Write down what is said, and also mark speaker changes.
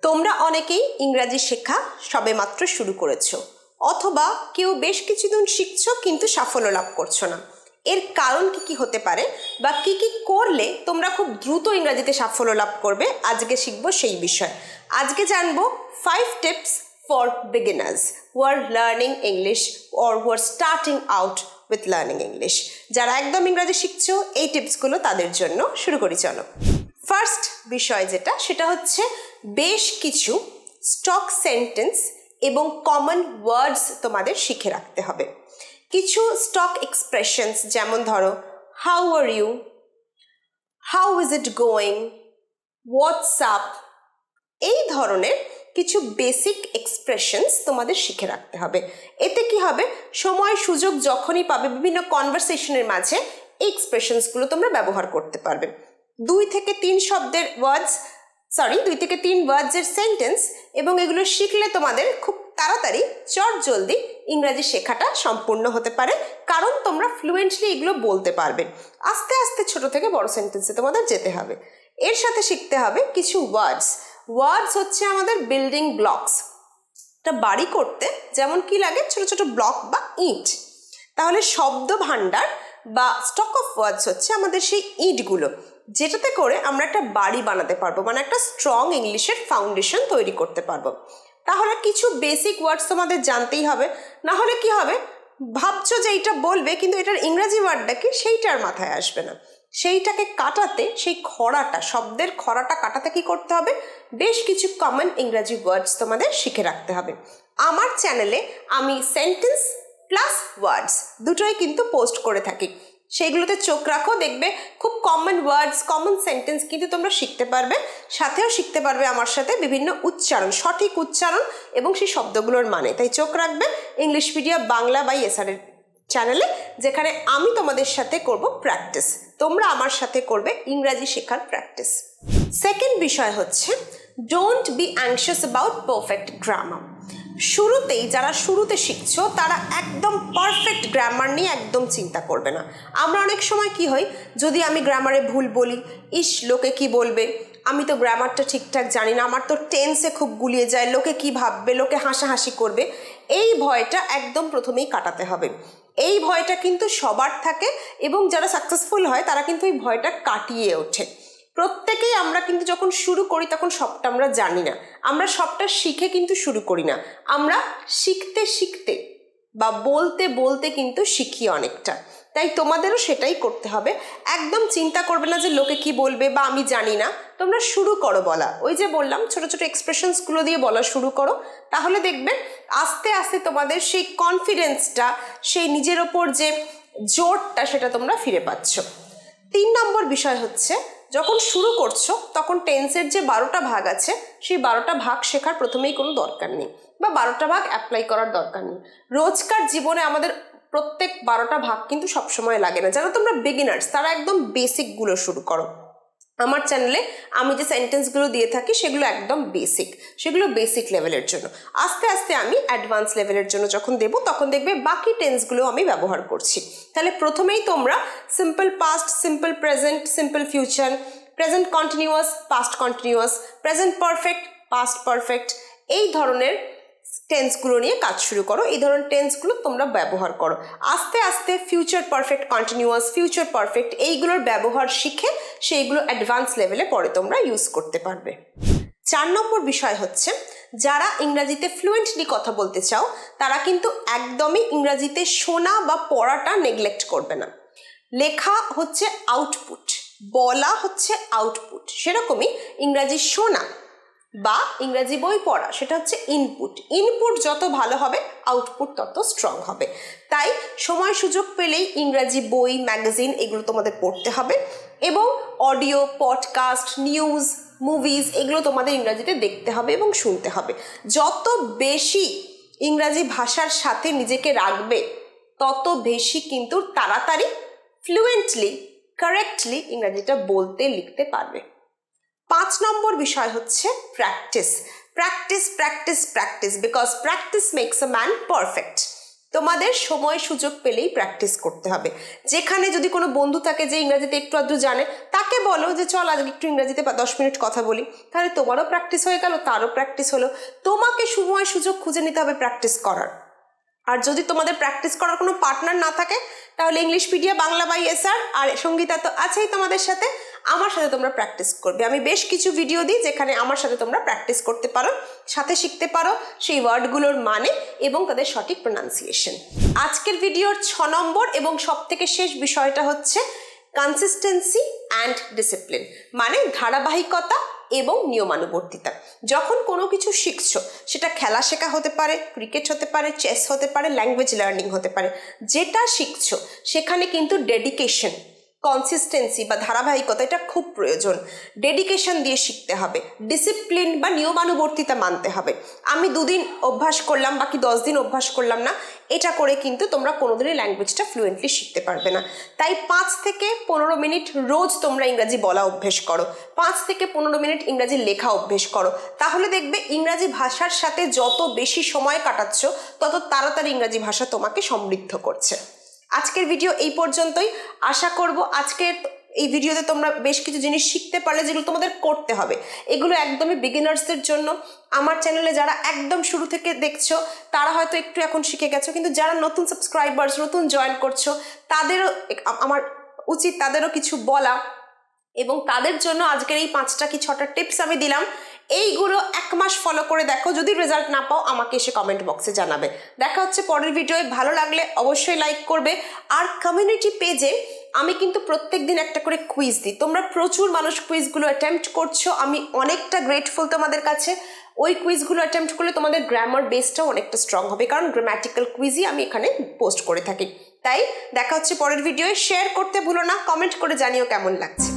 Speaker 1: তোমরা অনেকেই ইংরাজি শেখা সবেমাত্র শুরু করেছো, অথবা কেউ বেশ কিছুদিন শিখছো কিন্তু সাফল্য লাভ করছো না। এর কারণ কি হতে পারে বা কি করলে তোমরা খুব দ্রুত ইংরাজিতে সাফল্য লাভ করবে, আজকে শিখবো সেই বিষয়। আজকে জানবো 5 tips for beginners who are learning English or who are starting out with learning English. যারা একদম ইংরাজি শিখছো, এই টিপসগুলো তাদের জন্য। শুরু করি চলো। ফার্স্ট বিষয় সেটা হচ্ছে বেশ কিছু স্টক সেন্টেন্স এবং কমন ওয়ার্ডস তোমাদের শিখে রাখতে হবে। কিছু স্টক এক্সপ্রেশনস, যেমন ধরো how are you, how is it going, what's up, এই ধরনের কিছু বেসিক এক্সপ্রেশনস তোমাদের শিখে রাখতে হবে। এতে কি হবে, সময় সুযোগ যখনই পাবে বিভিন্ন কনভারসেশনের মাঝে এই এক্সপ্রেশনসগুলো তোমরা ব্যবহার করতে পারবে। 2 থেকে 3 ওয়ার্ডসের সেন্টেন্স, এবং এগুলো শিখলে তোমাদের খুব তাড়াতাড়ি জলদি ইংরাজি শেখাটা সম্পূর্ণ হতে পারে, কারণ তোমরা ফ্লুয়েন্টলি এগুলো বলতে পারবে। আস্তে আস্তে ছোট থেকে বড় সেন্টেন্সে তোমাদের যেতে হবে। এর সাথে শিখতে হবে কিছু ওয়ার্ডস হচ্ছে আমাদের বিল্ডিং ব্লকস। একটা বাড়ি করতে যেমন কি লাগে, ছোট ছোট ব্লক বা ইট, তাহলে শব্দ ভাণ্ডার বা স্টক অফ ওয়ার্ডস হচ্ছে আমাদের সেই ইটগুলো, যেটাতে করে আমরা একটা বাড়ি বানাতে পারবো, মানে একটা স্ট্রং ইংলিশের ফাউন্ডেশন তৈরি করতে পারবো। তাহলে কিছু বেসিক ওয়ার্ডস তোমাদের জানতেই হবে, না হলে কি হবে, ভাবছো যে এইটা বলবে কিন্তু এটার ইংরাজি ওয়ার্ডটা কি সেইটার মাথায় আসবে না। সেইটাকে কাটাতে, সেই শব্দের খরাটা কাটাতে কি করতে হবে, বেশ কিছু কমন ইংরাজি ওয়ার্ডস তোমাদের শিখে রাখতে হবে। আমার চ্যানেলে আমি সেন্টেন্স প্লাস ওয়ার্ডস দুটোই কিন্তু পোস্ট করে থাকি, সেইগুলোতে চোখ রাখো, দেখবে খুব কমন ওয়ার্ডস, কমন সেন্টেন্স কিন্তু তোমরা শিখতে পারবে। সাথেও শিখতে পারবে আমার সাথে বিভিন্ন উচ্চারণ, সঠিক উচ্চারণ এবং সেই শব্দগুলোর মানে। তাই চোখ রাখবে English media Bangla by SR এর চ্যানেলে, যেখানে আমি তোমাদের সাথে করব প্র্যাকটিস, তোমরা আমার সাথে করবে ইংরাজি শেখার প্র্যাকটিস। সেকেন্ড বিষয় হচ্ছে don't be anxious about perfect grammar. যারা শুরুতে শিখছো তারা একদম পারফেক্ট গ্রামার নিয়ে একদম চিন্তা করবে না। আমরা অনেক সময় কি হয়, যদি আমি গ্রামারে ভুল বলি, লোকে কি বলবে, আমি তো গ্রামারটা ঠিকঠাক জানি না, আমার তো টেন্সে খুব গুলিয়ে যায়, লোকে কি ভাববে, লোকে হাসাহাসি করবে, এই ভয়টা একদম প্রথমেই কাটাতে হবে। এই ভয়টা কিন্তু সবার থাকে, এবং যারা সাকসেসফুল হয় তারা কিন্তু এই ভয়টা কাটিয়ে ওঠে। প্রত্যেকেই আমরা কিন্তু যখন শুরু করি তখন সবটা আমরা জানি না, আমরা সবটা শিখে কিন্তু শুরু করি না, আমরা শিখতে শিখতে বা বলতে বলতে কিন্তু শিখি অনেকটা। তাই তোমাদেরও সেটাই করতে হবে। একদম চিন্তা করবে না যে লোকে কি বলবে বা আমি জানি না, তোমরা শুরু করো বলা। ওই যে বললাম, ছোট ছোট এক্সপ্রেশনসগুলো দিয়ে বলা শুরু করো, তাহলে দেখবে আস্তে আস্তে তোমাদের সেই কনফিডেন্সটা, সেই নিজের ওপর যে জোরটা, সেটা তোমরা ফিরে পাচ্ছ। 3 নম্বর বিষয় হচ্ছে, যখন শুরু করছো তখন টেন্সের যে 12টা ভাগ আছে, সেই 12টা ভাগ শেখার প্রথমেই কোনো দরকার নেই, বা 12টা ভাগ অ্যাপ্লাই করার দরকার নেই। রোজকার জীবনে আমাদের প্রত্যেক 12টা ভাগ কিন্তু সবসময় লাগে না। যারা তোমরা বিগিনার্স তারা একদম বেসিকগুলো শুরু করো। আমার চ্যানেলে আমি যে সেন্টেন্সগুলো দিয়ে থাকি সেগুলো একদম সেগুলো বেসিক লেভেলের জন্য। আস্তে আস্তে আমি অ্যাডভান্স লেভেলের জন্য যখন দেবো, তখন দেখবে বাকি টেন্সগুলো আমি ব্যবহার করছি। তাহলে প্রথমেই তোমরা simple past, simple present, simple future, present continuous, past continuous, present perfect, past perfect, এই ধরনের টেন্সগুলো নিয়ে কাজ শুরু করো। এই ধরনের টেন্সগুলো তোমরা ব্যবহার করো। আস্তে আস্তে future perfect continuous, future perfect, এইগুলোর ব্যবহার শিখে সেইগুলো অ্যাডভান্স লেভেলে পরে তোমরা ইউজ করতে পারবে। 4 নম্বর বিষয় হচ্ছে, যারা ইংরাজিতে ফ্লুয়েন্টলি কথা বলতে চাও তারা কিন্তু একদমই ইংরাজিতে শোনা বা পড়াটা নেগলেক্ট করবে না। লেখা হচ্ছে আউটপুট, বলা হচ্ছে আউটপুট, সেরকমই ইংরাজি শোনা বা ইংরাজি বই পড়া সেটা হচ্ছে ইনপুট যত ভালো হবে আউটপুট তত স্ট্রং হবে। তাই সময় সুযোগ পেলেই ইংরাজি বই, ম্যাগাজিন এগুলো তোমাদের পড়তে হবে, এবং অডিও, পডকাস্ট, নিউজ, মুভিজ এগুলো তোমাদের ইংরাজিতে দেখতে হবে এবং শুনতে হবে। যত বেশি ইংরাজি ভাষার সাথে নিজেকে রাখবে তত বেশি কিন্তু তাড়াতাড়ি ফ্লুয়েন্টলি, কারেক্টলি ইংরাজিটা বলতে লিখতে পারবে। 5 নম্বর বিষয় হচ্ছে practice, because practice makes a man perfect. তোমাদের সময় সুযোগ পেলেই প্র্যাকটিস করতে হবে। যেখানে যদি কোনো বন্ধু থাকে যে ইংরাজিতে একটু আধটু জানে, তাকে বলো যে চল আজকে একটু ইংরাজিতে 10 মিনিট কথা বলি, তাহলে তোমারও প্র্যাকটিস হয়ে গেল, তারও প্র্যাকটিস হলো। তোমাকে সময় সুযোগ খুঁজে নিতে হবে প্র্যাকটিস করার। আর যদি তোমাদের প্র্যাকটিস করার কোনো পার্টনার না থাকে, তাহলে ইংলিশপিডিয়া বাংলা বাই এসআর আর সঙ্গীতা তো আছেই তোমাদের সাথে। আমার সাথে তোমরা প্র্যাকটিস করবে। আমি বেশ কিছু ভিডিও দিই যেখানে আমার সাথে তোমরা প্র্যাকটিস করতে পারো, সাথে শিখতে পারো সেই ওয়ার্ডগুলোর মানে এবং তাদের সঠিক প্রোনাউন্সিয়েশন। আজকের ভিডিওর 6 নম্বর এবং সবথেকে শেষ বিষয়টা হচ্ছে কনসিস্টেন্সি অ্যান্ড ডিসিপ্লিন, মানে ধারাবাহিকতা এবং নিয়মানুবর্তিতা। যখন কোনো কিছু শিখছো, সেটা খেলা শেখা হতে পারে, ক্রিকেট হতে পারে, চেস হতে পারে, ল্যাঙ্গুয়েজ লার্নিং হতে পারে, যেটা শিখছো সেখানে কিন্তু ডেডিকেশন, কনসিস্টেন্সি বা ধারাবাহিকতা এটা খুব প্রয়োজন। ডেডিকেশন দিয়ে শিখতে হবে, ডিসিপ্লিন বা নিয়মানুবর্তিতা মানতে হবে। আমি 2 দিন অভ্যাস করলাম, বাকি 10 দিন অভ্যাস করলাম না, এটা করে কিন্তু তোমরা কোনোদিনই ল্যাঙ্গুয়েজটা ফ্লুয়েন্টলি শিখতে পারবে না। তাই 5 থেকে 15 মিনিট রোজ তোমরা ইংরাজি বলা অভ্যেস করো, 5 থেকে 15 মিনিট ইংরাজি লেখা অভ্যেস করো। তাহলে দেখবে ইংরাজি ভাষার সাথে যত বেশি সময় কাটাচ্ছ, তত তাড়াতাড়ি ইংরাজি ভাষা তোমাকে সমৃদ্ধ করছে। আজকের ভিডিও এই পর্যন্তই। আশা করব আজকের এই ভিডিওতে তোমরা বেশ কিছু জিনিস শিখতে পারলে, যেগুলো তোমাদের করতে হবে। এগুলো একদমই বিগিনার্সদের জন্য। আমার চ্যানেলে যারা একদম শুরু থেকে দেখছো তারা হয়তো একটু এখন শিখে গেছো, কিন্তু যারা নতুন সাবস্ক্রাইবার্স, নতুন জয়েন করছো, তাদেরও আমার উচিত তাদেরও কিছু বলা, এবং তাদের জন্য আজকের এই 5টা কি 6টা টিপস আমি দিলাম। এইগুলো 1 মাস ফলো করে দেখো, যদি রেজাল্ট না পাও আমাকে এসে কমেন্ট বক্সে জানাবে। দেখা হচ্ছে পরের ভিডিওয়ে। ভালো লাগলে অবশ্যই লাইক করবে। আর কমিউনিটি পেজে আমি কিন্তু প্রত্যেকদিন একটা করে কুইজ দিই। তোমরা প্রচুর মানুষ কুইজগুলো অ্যাটেম্প্ট করছো, আমি অনেকটা গ্রেটফুল তোমাদের কাছে। ওই কুইজগুলো অ্যাটেম্প্ট করলে তোমাদের গ্রামার বেসটাও অনেকটা স্ট্রং হবে, কারণ গ্রামাটিক্যাল কুইজই আমি এখানে পোস্ট করে থাকি। তাই দেখা হচ্ছে পরের ভিডিওয়ে। শেয়ার করতে ভুলো না, কমেন্ট করে জানিও কেমন লাগছে।